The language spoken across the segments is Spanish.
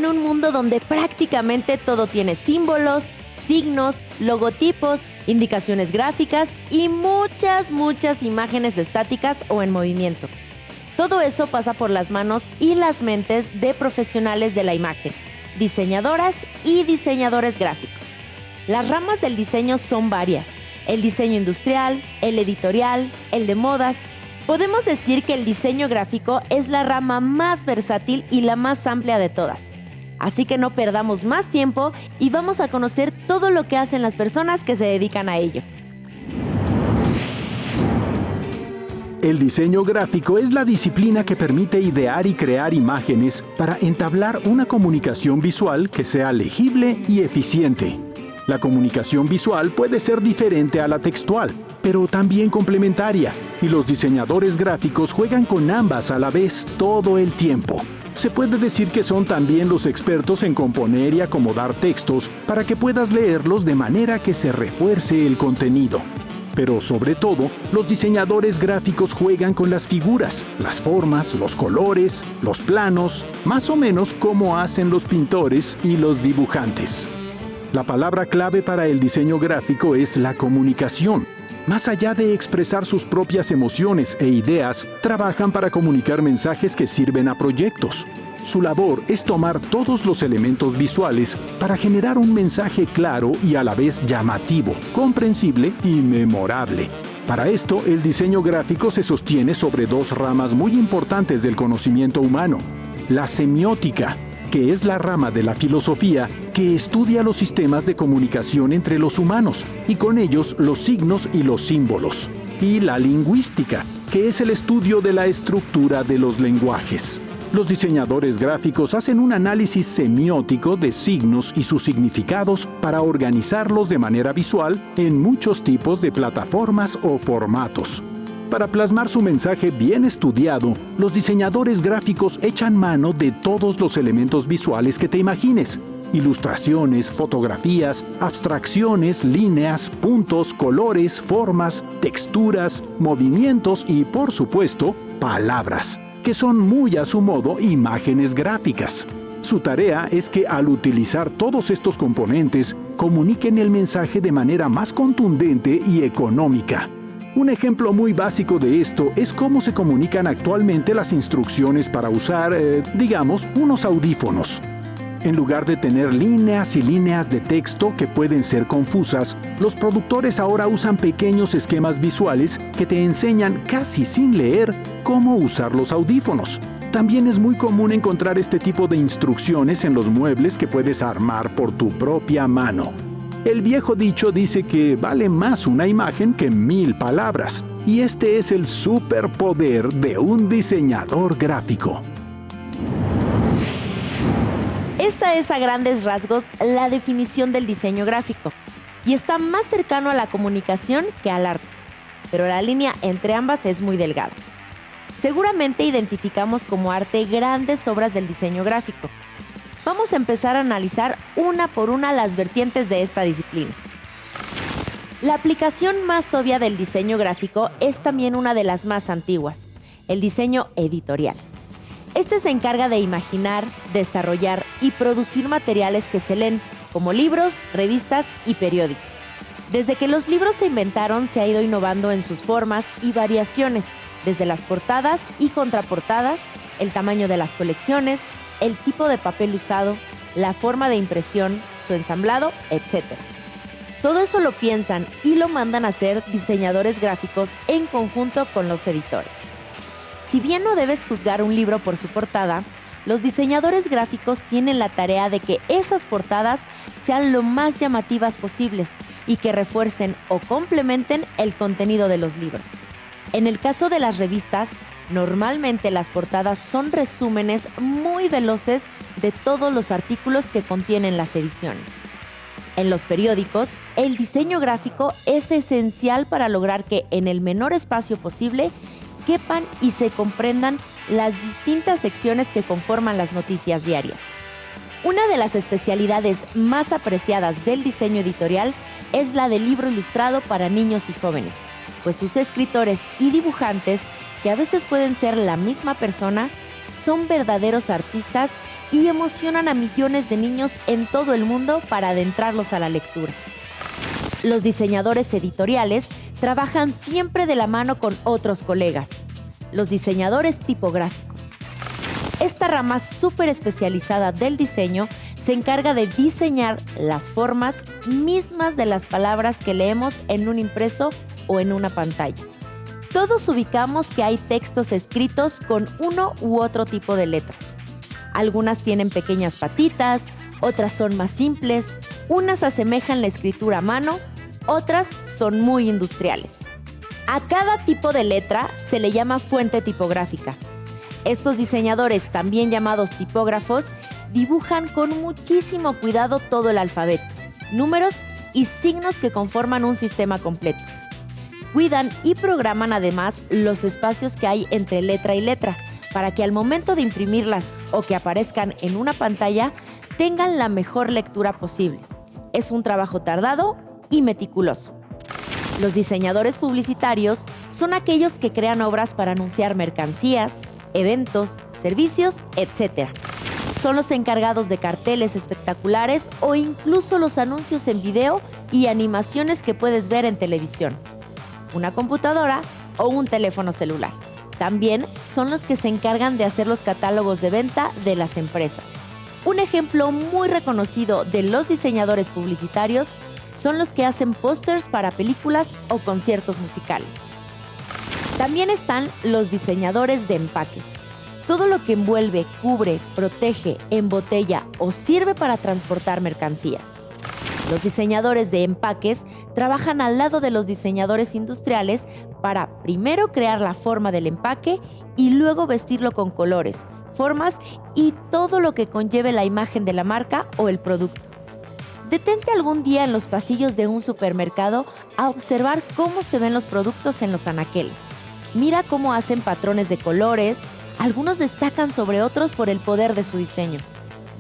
en un mundo donde prácticamente todo tiene símbolos, signos, logotipos, indicaciones gráficas y muchas imágenes estáticas o en movimiento. Todo eso pasa por las manos y las mentes de profesionales de la imagen, diseñadoras y diseñadores gráficos. Las ramas del diseño son varias: el diseño industrial, el editorial, el de modas. Podemos decir que el diseño gráfico es la rama más versátil y la más amplia de todas. Así que no perdamos más tiempo y vamos a conocer todo lo que hacen las personas que se dedican a ello. El diseño gráfico es la disciplina que permite idear y crear imágenes para entablar una comunicación visual que sea legible y eficiente. La comunicación visual puede ser diferente a la textual, pero también complementaria, y los diseñadores gráficos juegan con ambas a la vez todo el tiempo. Se puede decir que son también los expertos en componer y acomodar textos para que puedas leerlos de manera que se refuerce el contenido. Pero sobre todo, los diseñadores gráficos juegan con las figuras, las formas, los colores, los planos, más o menos como hacen los pintores y los dibujantes. La palabra clave para el diseño gráfico es la comunicación. Más allá de expresar sus propias emociones e ideas, trabajan para comunicar mensajes que sirven a proyectos. Su labor es tomar todos los elementos visuales para generar un mensaje claro y a la vez llamativo, comprensible y memorable. Para esto, el diseño gráfico se sostiene sobre dos ramas muy importantes del conocimiento humano: la semiótica, que es la rama de la filosofía que estudia los sistemas de comunicación entre los humanos, y con ellos los signos y los símbolos, y la lingüística, que es el estudio de la estructura de los lenguajes. Los diseñadores gráficos hacen un análisis semiótico de signos y sus significados para organizarlos de manera visual en muchos tipos de plataformas o formatos. Para plasmar su mensaje bien estudiado, los diseñadores gráficos echan mano de todos los elementos visuales que te imagines: ilustraciones, fotografías, abstracciones, líneas, puntos, colores, formas, texturas, movimientos y, por supuesto, palabras, que son muy a su modo imágenes gráficas. Su tarea es que al utilizar todos estos componentes, comuniquen el mensaje de manera más contundente y económica. Un ejemplo muy básico de esto es cómo se comunican actualmente las instrucciones para usar, unos audífonos. En lugar de tener líneas y líneas de texto que pueden ser confusas, los productores ahora usan pequeños esquemas visuales que te enseñan casi sin leer cómo usar los audífonos. También es muy común encontrar este tipo de instrucciones en los muebles que puedes armar por tu propia mano. El viejo dicho dice que vale más una imagen que 1000 palabras, y este es el superpoder de un diseñador gráfico. Esta es a grandes rasgos la definición del diseño gráfico, y está más cercano a la comunicación que al arte, pero la línea entre ambas es muy delgada. Seguramente identificamos como arte grandes obras del diseño gráfico. Vamos a empezar a analizar una por una las vertientes de esta disciplina. La aplicación más obvia del diseño gráfico es también una de las más antiguas: el diseño editorial. Este se encarga de imaginar, desarrollar y producir materiales que se leen, como libros, revistas y periódicos. Desde que los libros se inventaron, se ha ido innovando en sus formas y variaciones, desde las portadas y contraportadas, el tamaño de las colecciones, el tipo de papel usado, la forma de impresión, su ensamblado, etc. Todo eso lo piensan y lo mandan a hacer diseñadores gráficos en conjunto con los editores. Si bien no debes juzgar un libro por su portada, los diseñadores gráficos tienen la tarea de que esas portadas sean lo más llamativas posibles y que refuercen o complementen el contenido de los libros. En el caso de las revistas, normalmente las portadas son resúmenes muy veloces de todos los artículos que contienen las ediciones. En los periódicos, el diseño gráfico es esencial para lograr que en el menor espacio posible quepan y se comprendan las distintas secciones que conforman las noticias diarias. Una de las especialidades más apreciadas del diseño editorial es la del libro ilustrado para niños y jóvenes, pues sus escritores y dibujantes, que a veces pueden ser la misma persona, son verdaderos artistas y emocionan a millones de niños en todo el mundo para adentrarlos a la lectura. Los diseñadores editoriales trabajan siempre de la mano con otros colegas, los diseñadores tipográficos. Esta rama súper especializada del diseño se encarga de diseñar las formas mismas de las palabras que leemos en un impreso o en una pantalla. Todos ubicamos que hay textos escritos con uno u otro tipo de letras. Algunas tienen pequeñas patitas, otras son más simples, unas asemejan la escritura a mano, otras son muy industriales. A cada tipo de letra se le llama fuente tipográfica. Estos diseñadores, también llamados tipógrafos, dibujan con muchísimo cuidado todo el alfabeto, números y signos que conforman un sistema completo. Cuidan y programan además los espacios que hay entre letra y letra, para que al momento de imprimirlas o que aparezcan en una pantalla, tengan la mejor lectura posible. Es un trabajo tardado y meticuloso. Los diseñadores publicitarios son aquellos que crean obras para anunciar mercancías, eventos, servicios, etc. Son los encargados de carteles espectaculares o incluso los anuncios en video y animaciones que puedes ver en televisión, una computadora o un teléfono celular. También son los que se encargan de hacer los catálogos de venta de las empresas. Un ejemplo muy reconocido de los diseñadores publicitarios son los que hacen pósters para películas o conciertos musicales. También están los diseñadores de empaques. Todo lo que envuelve, cubre, protege, embotella o sirve para transportar mercancías. Los diseñadores de empaques trabajan al lado de los diseñadores industriales para primero crear la forma del empaque y luego vestirlo con colores, formas y todo lo que conlleve la imagen de la marca o el producto. Detente algún día en los pasillos de un supermercado a observar cómo se ven los productos en los anaqueles. Mira cómo hacen patrones de colores, algunos destacan sobre otros por el poder de su diseño.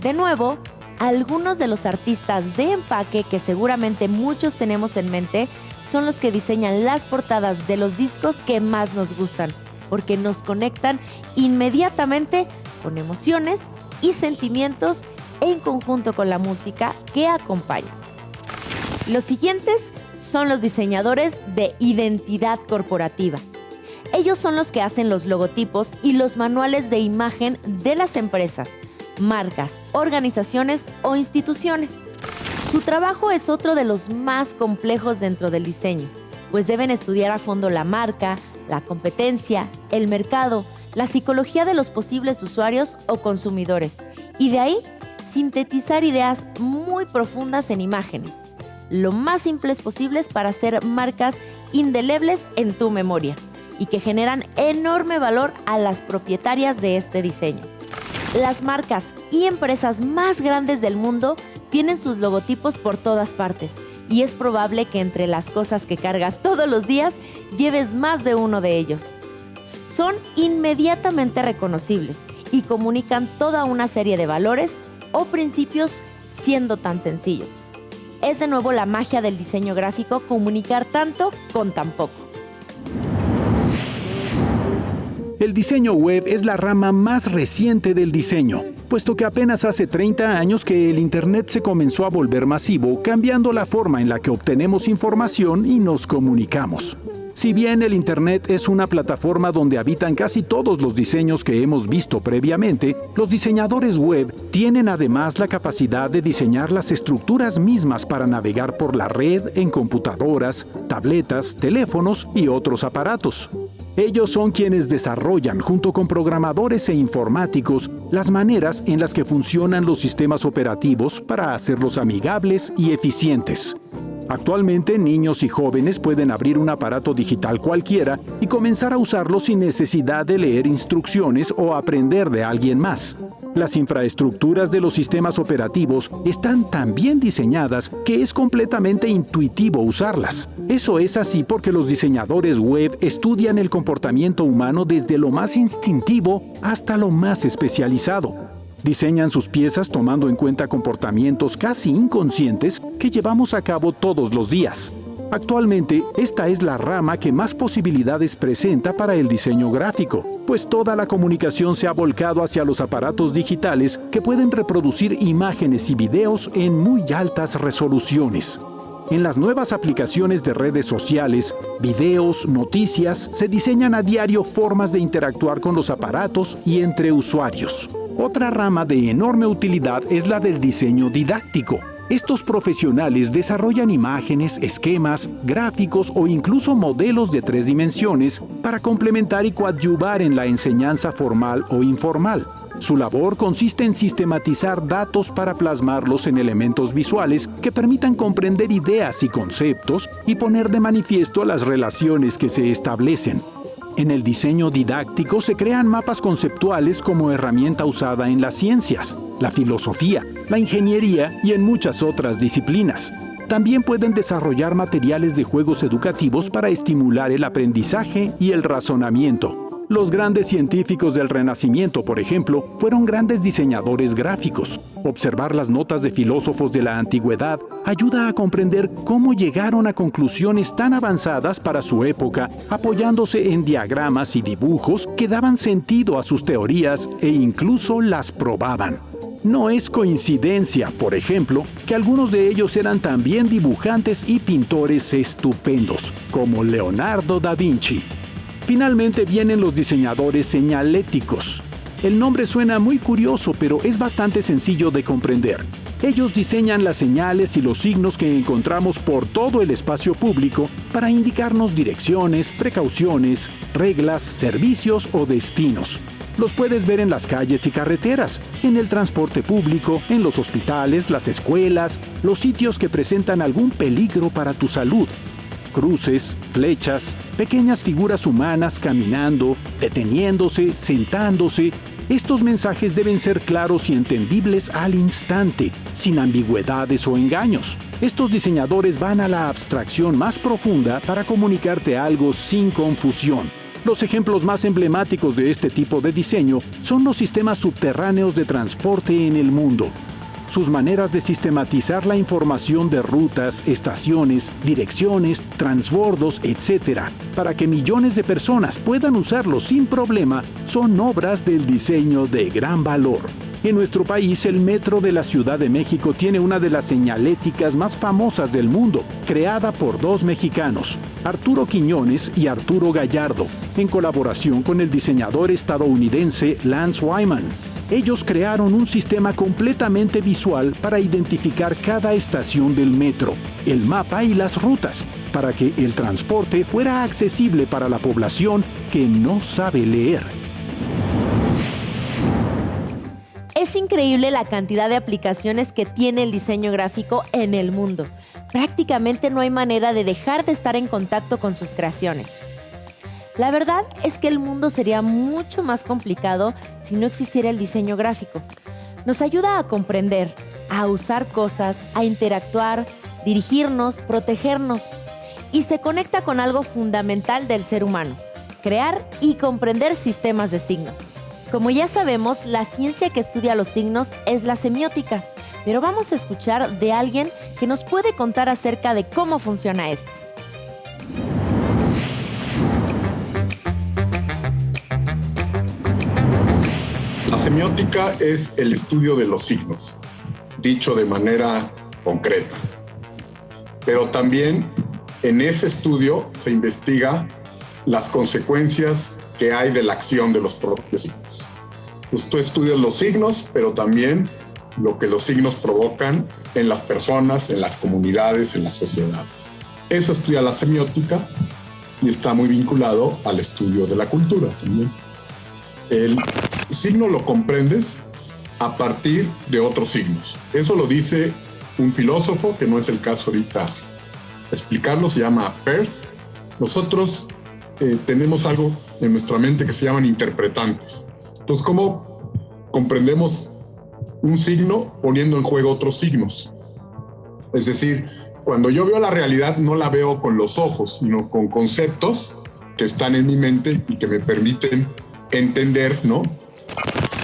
De nuevo, algunos de los artistas de empaque que seguramente muchos tenemos en mente son los que diseñan las portadas de los discos que más nos gustan, porque nos conectan inmediatamente con emociones y sentimientos en conjunto con la música que acompaña. Los siguientes son los diseñadores de identidad corporativa. Ellos son los que hacen los logotipos y los manuales de imagen de las empresas, marcas, organizaciones o instituciones. Su trabajo es otro de los más complejos dentro del diseño, pues deben estudiar a fondo la marca, la competencia, el mercado, la psicología de los posibles usuarios o consumidores, y de ahí sintetizar ideas muy profundas en imágenes, lo más simples posibles para hacer marcas indelebles en tu memoria y que generan enorme valor a las propietarias de este diseño. Las marcas y empresas más grandes del mundo tienen sus logotipos por todas partes y es probable que entre las cosas que cargas todos los días lleves más de uno de ellos. Son inmediatamente reconocibles y comunican toda una serie de valores o principios siendo tan sencillos. Es de nuevo la magia del diseño gráfico comunicar tanto con tan poco. El diseño web es la rama más reciente del diseño, puesto que apenas hace 30 años que el Internet se comenzó a volver masivo, cambiando la forma en la que obtenemos información y nos comunicamos. Si bien el Internet es una plataforma donde habitan casi todos los diseños que hemos visto previamente, los diseñadores web tienen además la capacidad de diseñar las estructuras mismas para navegar por la red en computadoras, tabletas, teléfonos y otros aparatos. Ellos son quienes desarrollan, junto con programadores e informáticos, las maneras en las que funcionan los sistemas operativos para hacerlos amigables y eficientes. Actualmente, niños y jóvenes pueden abrir un aparato digital cualquiera y comenzar a usarlo sin necesidad de leer instrucciones o aprender de alguien más. Las infraestructuras de los sistemas operativos están tan bien diseñadas que es completamente intuitivo usarlas. Eso es así porque los diseñadores web estudian el comportamiento humano desde lo más instintivo hasta lo más especializado. Diseñan sus piezas tomando en cuenta comportamientos casi inconscientes que llevamos a cabo todos los días. Actualmente, esta es la rama que más posibilidades presenta para el diseño gráfico, pues toda la comunicación se ha volcado hacia los aparatos digitales que pueden reproducir imágenes y videos en muy altas resoluciones. En las nuevas aplicaciones de redes sociales, videos, noticias, se diseñan a diario formas de interactuar con los aparatos y entre usuarios. Otra rama de enorme utilidad es la del diseño didáctico. Estos profesionales desarrollan imágenes, esquemas, gráficos o incluso modelos de 3 dimensiones para complementar y coadyuvar en la enseñanza formal o informal. Su labor consiste en sistematizar datos para plasmarlos en elementos visuales que permitan comprender ideas y conceptos y poner de manifiesto las relaciones que se establecen. En el diseño didáctico se crean mapas conceptuales como herramienta usada en las ciencias, la filosofía, la ingeniería y en muchas otras disciplinas. También pueden desarrollar materiales de juegos educativos para estimular el aprendizaje y el razonamiento. Los grandes científicos del Renacimiento, por ejemplo, fueron grandes diseñadores gráficos. Observar las notas de filósofos de la antigüedad ayuda a comprender cómo llegaron a conclusiones tan avanzadas para su época, apoyándose en diagramas y dibujos que daban sentido a sus teorías e incluso las probaban. No es coincidencia, por ejemplo, que algunos de ellos eran también dibujantes y pintores estupendos, como Leonardo da Vinci. Finalmente vienen los diseñadores señaléticos. El nombre suena muy curioso, pero es bastante sencillo de comprender. Ellos diseñan las señales y los signos que encontramos por todo el espacio público para indicarnos direcciones, precauciones, reglas, servicios o destinos. Los puedes ver en las calles y carreteras, en el transporte público, en los hospitales, las escuelas, los sitios que presentan algún peligro para tu salud. Cruces, flechas, pequeñas figuras humanas caminando, deteniéndose, sentándose. Estos mensajes deben ser claros y entendibles al instante, sin ambigüedades o engaños. Estos diseñadores van a la abstracción más profunda para comunicarte algo sin confusión. Los ejemplos más emblemáticos de este tipo de diseño son los sistemas subterráneos de transporte en el mundo. Sus maneras de sistematizar la información de rutas, estaciones, direcciones, transbordos, etc., para que millones de personas puedan usarlos sin problema, son obras del diseño de gran valor. En nuestro país, el metro de la Ciudad de México tiene una de las señaléticas más famosas del mundo, creada por 2 mexicanos, Arturo Quiñones y Arturo Gallardo, en colaboración con el diseñador estadounidense Lance Wyman. Ellos crearon un sistema completamente visual para identificar cada estación del metro, el mapa y las rutas, para que el transporte fuera accesible para la población que no sabe leer. Es increíble la cantidad de aplicaciones que tiene el diseño gráfico en el mundo. Prácticamente no hay manera de dejar de estar en contacto con sus creaciones. La verdad es que el mundo sería mucho más complicado si no existiera el diseño gráfico. Nos ayuda a comprender, a usar cosas, a interactuar, dirigirnos, protegernos. Y se conecta con algo fundamental del ser humano: crear y comprender sistemas de signos. Como ya sabemos, la ciencia que estudia los signos es la semiótica, pero vamos a escuchar de alguien que nos puede contar acerca de cómo funciona esto. La semiótica es el estudio de los signos, dicho de manera concreta. Pero también en ese estudio se investiga las consecuencias que hay de la acción de los propios signos. Pues tú estudias los signos, pero también lo que los signos provocan en las personas, en las comunidades, en las sociedades. Eso estudia la semiótica y está muy vinculado al estudio de la cultura también. El signo lo comprendes a partir de otros signos. Eso lo dice un filósofo, que no es el caso ahorita explicarlo, se llama Peirce. Nosotros tenemos algo en nuestra mente que se llaman interpretantes. Entonces, ¿cómo comprendemos un signo poniendo en juego otros signos? Es decir, cuando yo veo la realidad, no la veo con los ojos, sino con conceptos que están en mi mente y que me permiten entender, ¿no?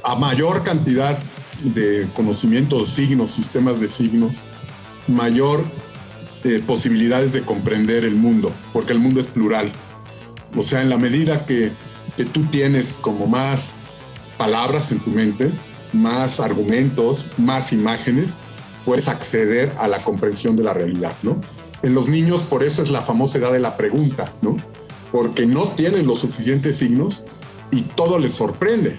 A mayor cantidad de conocimiento de signos, sistemas de signos, mayor posibilidades de comprender el mundo, porque el mundo es plural. O sea, en la medida que tú tienes como más palabras en tu mente, más argumentos, más imágenes, puedes acceder a la comprensión de la realidad, ¿no? En los niños, por eso es la famosa edad de la pregunta, ¿no? Porque no tienen los suficientes signos y todo les sorprende.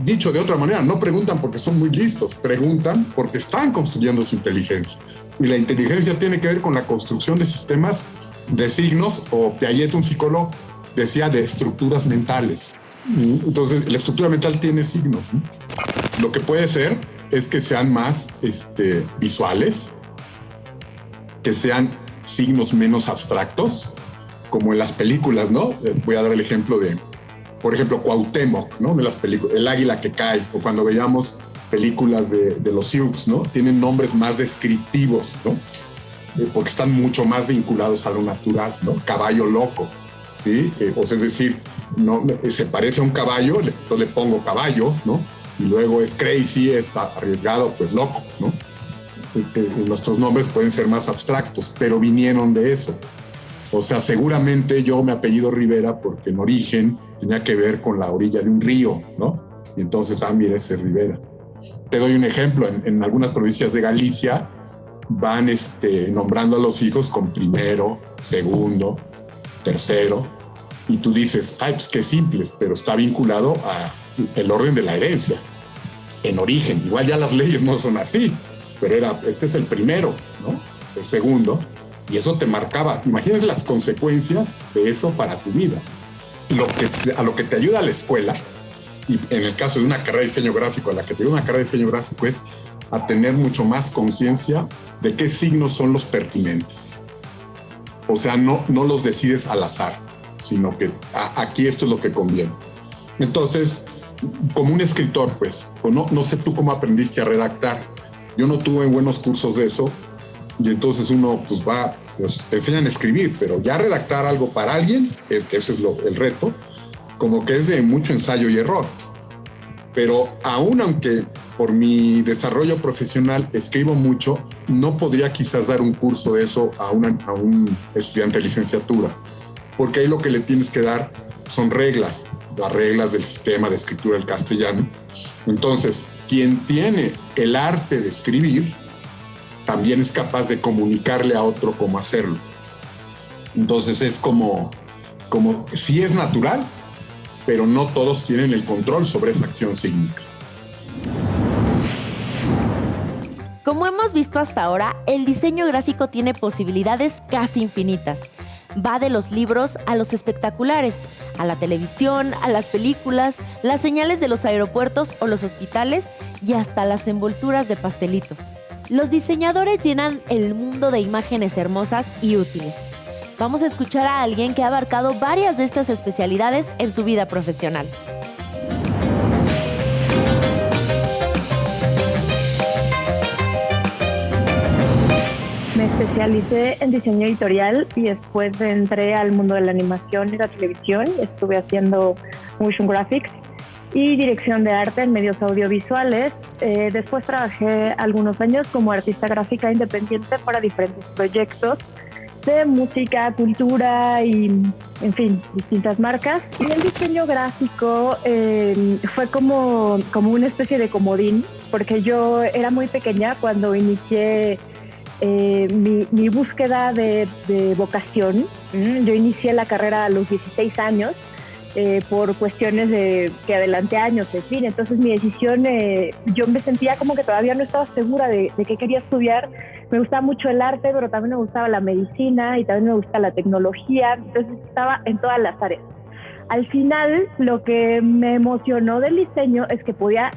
Dicho de otra manera, no preguntan porque son muy listos, preguntan porque están construyendo su inteligencia. Y la inteligencia tiene que ver con la construcción de sistemas de signos, o Piaget, un psicólogo, decía de estructuras mentales. Entonces, la estructura mental tiene signos, ¿no? Lo que puede ser es que sean más visuales, que sean signos menos abstractos, como en las películas, ¿no? Voy a dar el ejemplo de, por ejemplo, Cuauhtémoc, ¿no? De las películas, El águila que cae, o cuando veíamos películas de los Sioux, ¿no? Tienen nombres más descriptivos, ¿no? Porque están mucho más vinculados a lo natural, ¿no? Caballo loco, ¿sí? O sea, es decir, no, se parece a un caballo, le pongo caballo, ¿no? Y luego es crazy, es arriesgado, pues loco, ¿no? Nuestros nombres pueden ser más abstractos, pero vinieron de eso. O sea, seguramente yo me apellido Rivera porque en origen tenía que ver con la orilla de un río, ¿no? Y entonces, mira, ese es Rivera. Te doy un ejemplo. En algunas provincias de Galicia van nombrando a los hijos con primero, segundo, tercero, y tú dices, pues qué simples, pero está vinculado al orden de la herencia. En origen, igual ya las leyes no son así, pero este es el primero, ¿no? Es el segundo, y eso te marcaba. Imagínense las consecuencias de eso para tu vida. A lo que te ayuda la escuela, y en el caso de una carrera de diseño gráfico, a la que te ayuda una carrera de diseño gráfico, es a tener mucho más conciencia de qué signos son los pertinentes. O sea, no los decides al azar, sino que aquí esto es lo que conviene. Entonces, como un escritor, pues, o no sé tú cómo aprendiste a redactar. Yo no tuve buenos cursos de eso, y entonces uno pues te enseñan a escribir, pero ya redactar algo para alguien, que ese es el reto, como que es de mucho ensayo y error. Pero aunque por mi desarrollo profesional escribo mucho, no podría quizás dar un curso de eso a un estudiante de licenciatura, porque ahí lo que le tienes que dar son reglas, las reglas del sistema de escritura del castellano. Entonces, quien tiene el arte de escribir, también es capaz de comunicarle a otro cómo hacerlo. Entonces es como sí es natural, pero no todos tienen el control sobre esa acción sígnica. Como hemos visto hasta ahora, el diseño gráfico tiene posibilidades casi infinitas. Va de los libros a los espectaculares, a la televisión, a las películas, las señales de los aeropuertos o los hospitales y hasta las envolturas de pastelitos. Los diseñadores llenan el mundo de imágenes hermosas y útiles. Vamos a escuchar a alguien que ha abarcado varias de estas especialidades en su vida profesional. Me especialicé en diseño editorial y después entré al mundo de la animación y la televisión. Estuve haciendo motion graphics y dirección de arte en medios audiovisuales. Después trabajé algunos años como artista gráfica independiente para diferentes proyectos de música, cultura y, en fin, distintas marcas. Y el diseño gráfico fue como una especie de comodín, porque yo era muy pequeña cuando inicié mi búsqueda de vocación. Yo inicié la carrera a los 16 años por cuestiones de que adelanté años, en fin. Entonces mi decisión, yo me sentía como que todavía no estaba segura de qué quería estudiar. Me gustaba mucho el arte, pero también me gustaba la medicina y también me gusta la tecnología. Entonces estaba en todas las áreas. Al final, lo que me emocionó del diseño es que podía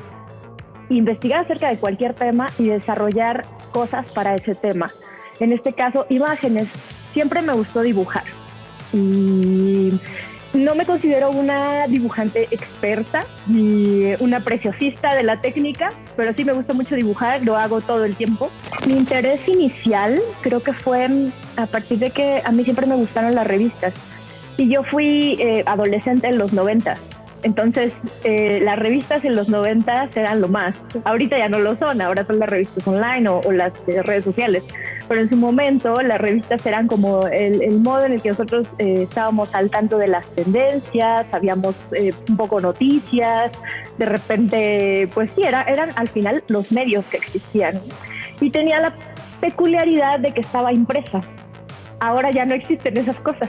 investigar acerca de cualquier tema y desarrollar cosas para ese tema. En este caso, imágenes. Siempre me gustó dibujar. Y no me considero una dibujante experta ni una preciosista de la técnica, pero sí me gusta mucho dibujar, lo hago todo el tiempo. Mi interés inicial creo que fue a partir de que a mí siempre me gustaron las revistas. Y yo fui adolescente en los 90. Entonces, las revistas en los 90 eran lo más. Ahorita ya no lo son, ahora son las revistas online o las redes sociales. pero en su momento las revistas eran como el modo en el que nosotros estábamos al tanto de las tendencias, sabíamos un poco noticias, de repente, pues sí, eran al final los medios que existían. Y tenía la peculiaridad de que estaba impresa. Ahora ya no existen esas cosas.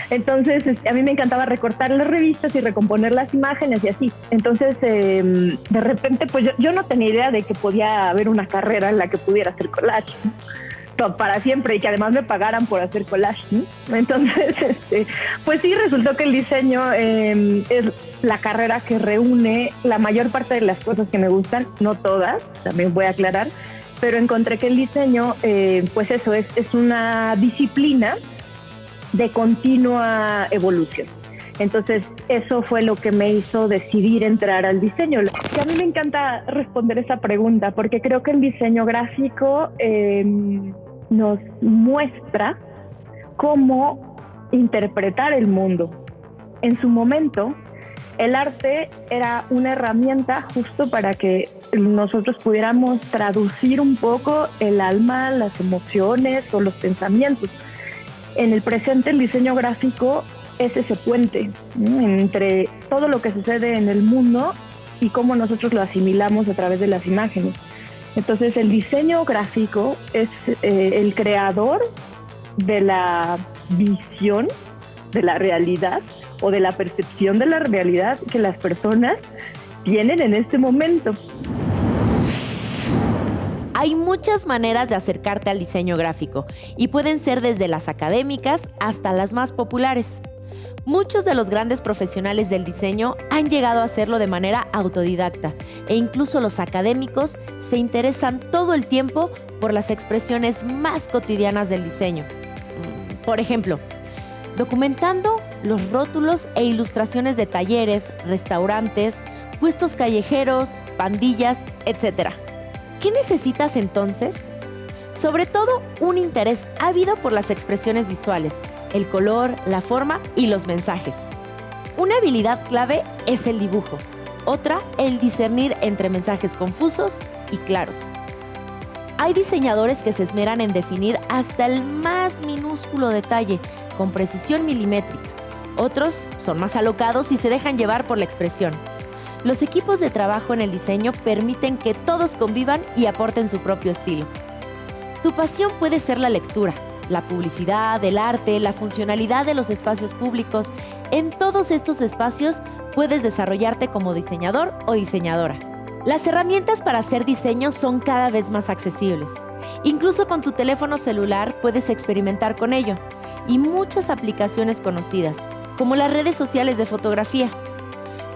Entonces, a mí me encantaba recortar las revistas y recomponer las imágenes y así. Entonces, de repente, pues yo no tenía idea de que podía haber una carrera en la que pudiera hacer collage, ¿no? Para siempre, y que además me pagaran por hacer collage, ¿no? Entonces, pues sí, resultó que el diseño es la carrera que reúne la mayor parte de las cosas que me gustan, no todas, también voy a aclarar, pero encontré que el diseño, pues eso, es una disciplina de continua evolución. Entonces, eso fue lo que me hizo decidir entrar al diseño. Y a mí me encanta responder esa pregunta, porque creo que el diseño gráfico nos muestra cómo interpretar el mundo. En su momento, el arte era una herramienta justo para que nosotros pudiéramos traducir un poco el alma, las emociones o los pensamientos. En el presente, el diseño gráfico es ese puente, ¿no?, entre todo lo que sucede en el mundo y cómo nosotros lo asimilamos a través de las imágenes. Entonces, el diseño gráfico es el creador de la visión de la realidad o de la percepción de la realidad que las personas tienen en este momento. Hay muchas maneras de acercarte al diseño gráfico y pueden ser desde las académicas hasta las más populares. Muchos de los grandes profesionales del diseño han llegado a hacerlo de manera autodidacta e incluso los académicos se interesan todo el tiempo por las expresiones más cotidianas del diseño. Por ejemplo, documentando los rótulos e ilustraciones de talleres, restaurantes, puestos callejeros, pandillas, etc. ¿Qué necesitas entonces? Sobre todo, un interés ávido por las expresiones visuales, el color, la forma y los mensajes. Una habilidad clave es el dibujo. Otra, el discernir entre mensajes confusos y claros. Hay diseñadores que se esmeran en definir hasta el más minúsculo detalle, con precisión milimétrica. Otros son más alocados y se dejan llevar por la expresión. Los equipos de trabajo en el diseño permiten que todos convivan y aporten su propio estilo. Tu pasión puede ser la lectura, la publicidad, el arte, la funcionalidad de los espacios públicos. En todos estos espacios puedes desarrollarte como diseñador o diseñadora. Las herramientas para hacer diseño son cada vez más accesibles. Incluso con tu teléfono celular puedes experimentar con ello. Y muchas aplicaciones conocidas, como las redes sociales de fotografía,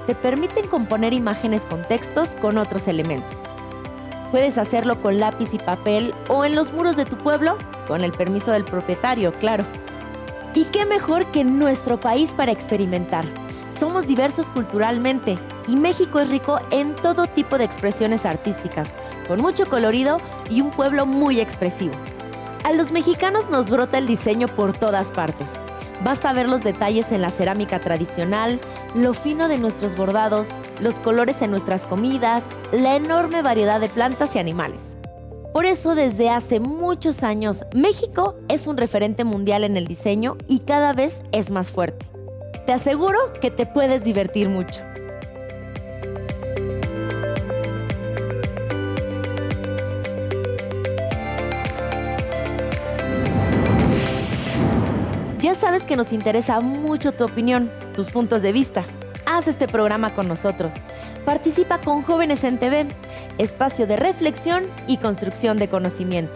te permiten componer imágenes con textos con otros elementos. Puedes hacerlo con lápiz y papel o en los muros de tu pueblo, con el permiso del propietario, claro. ¿Y qué mejor que nuestro país para experimentar? Somos diversos culturalmente y México es rico en todo tipo de expresiones artísticas, con mucho colorido y un pueblo muy expresivo. A los mexicanos nos brota el diseño por todas partes. Basta ver los detalles en la cerámica tradicional, lo fino de nuestros bordados, los colores en nuestras comidas, la enorme variedad de plantas y animales. Por eso, desde hace muchos años, México es un referente mundial en el diseño y cada vez es más fuerte. Te aseguro que te puedes divertir mucho. Ya sabes que nos interesa mucho tu opinión, tus puntos de vista. Haz este programa con nosotros. Participa con Jóvenes en TV, espacio de reflexión y construcción de conocimiento.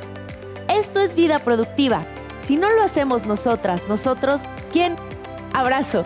Esto es Vida Productiva. Si no lo hacemos nosotras, nosotros, ¿quién? Abrazo.